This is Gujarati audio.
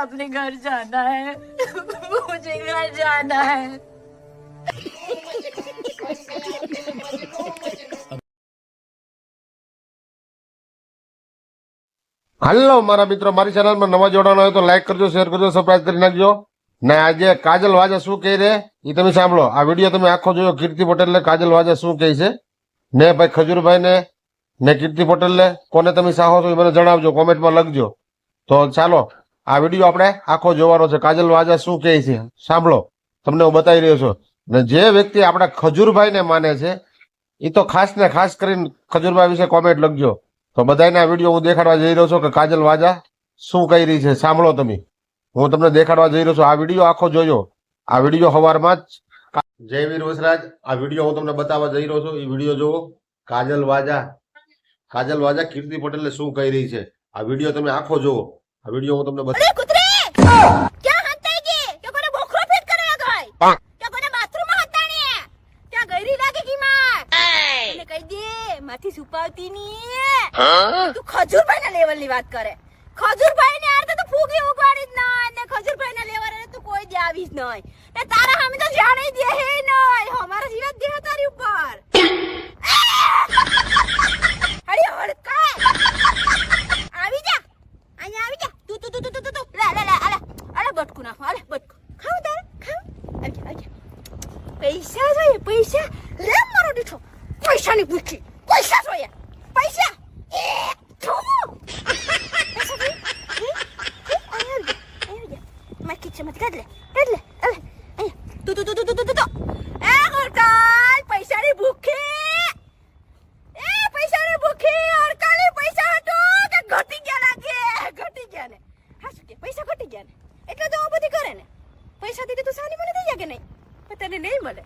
अपने घर जाना है मुझे घर जाना है। હાલો મારા મિત્રો, મારી ચેનલમાં નવા જોડાનો હોય તો લાઈક કરજો, શેર કરજો, સબસ્ક્રાઇબ કરી નાખજો. ને આજે કાજલ વાજા શું કહી રે એ તમે સાંભળો. આ વિડીયો તમે આખો જોયો. કીર્તિ પટેલ કાજલ વાજા શું કહે છે ને ભાઈ ખજૂરભાઈ ને કીર્તિ પટેલ કોને તમે ચાહો છો એ મને જણાવજો, કોમેન્ટમાં લખજો. તો ચાલો આ વિડીયો આપણે આખો જોવાનો છે. કાજલ વાજા શું કહે છે સાંભળો, તમને હું બતાવી રહ્યો છું. ને જે વ્યક્તિ આપણા ખજૂરભાઈને માને છે એ તો ખાસ ને ખાસ કરીને ખજૂરભાઈ વિશે કોમેન્ટ લખજો. તો બધાને આ વિડીયો હું દેખાડવા જઈ રહ્યો છું કે કાજલ વાજા શું કહી રહી છે. સાંભળો તમે, હું તમને દેખાડવા જઈ રહ્યો છું. આ વિડીયો આખો જોજો. આ વિડીયો સવારમાં જ જય વીર વસરાજ આ વિડીયો હું તમને બતાવવા જઈ રહ્યો છું. એ વિડીયો જોવો. કાજલ વાજા કીર્તિ પટેલ શું કહી રહી છે. આ વિડીયો તમે આખો જોવો. આ વિડીયો હું તમને क्या हत्या की क्या कोने बोखरो फिट करेगा गाय क्या कोने बाथरूम में हत्याणी है क्या गैरी लागेगी मां मैंने कह दे माथी છુપાવતી ની તું ખજૂરભાઈ ના લેવલ ની વાત કરે. ખજૂરભાઈ ને યાર તો ફૂગી ઉગાડી જ ના ને ખજૂરભાઈ ના લેવલ તું કોઈ દે આવી જ નહીં ને તારા હમે તો જાણે દે હે નહીં હમારા જીવન દે તારી ઉપર અરે હડકા આવી જા અહીંયા આવી જા તું લે બટકું નાખો. અલે બટકું ખાવ તારે ખાવ. આવી પૈસા જોઈએ પૈસા લે મારો દીઠો પૈસાની ભૂખી પૈસા જોઈએ પૈસા મારી ખીચામાંથી કાઢ લે અલે તું એ ગોરકાલ પૈસાની ભૂખી પૈસાની ભૂખી ઓરકાલી પૈસા હતો કે ઘટી ગયા ને હા શું કે પૈસા ઘટી ગયા ને એટલે તો આ બધી કરે ને. પૈસા દીધે તું સાની મને દઈ જાય કે નહીં? પણ તને નહીં મળે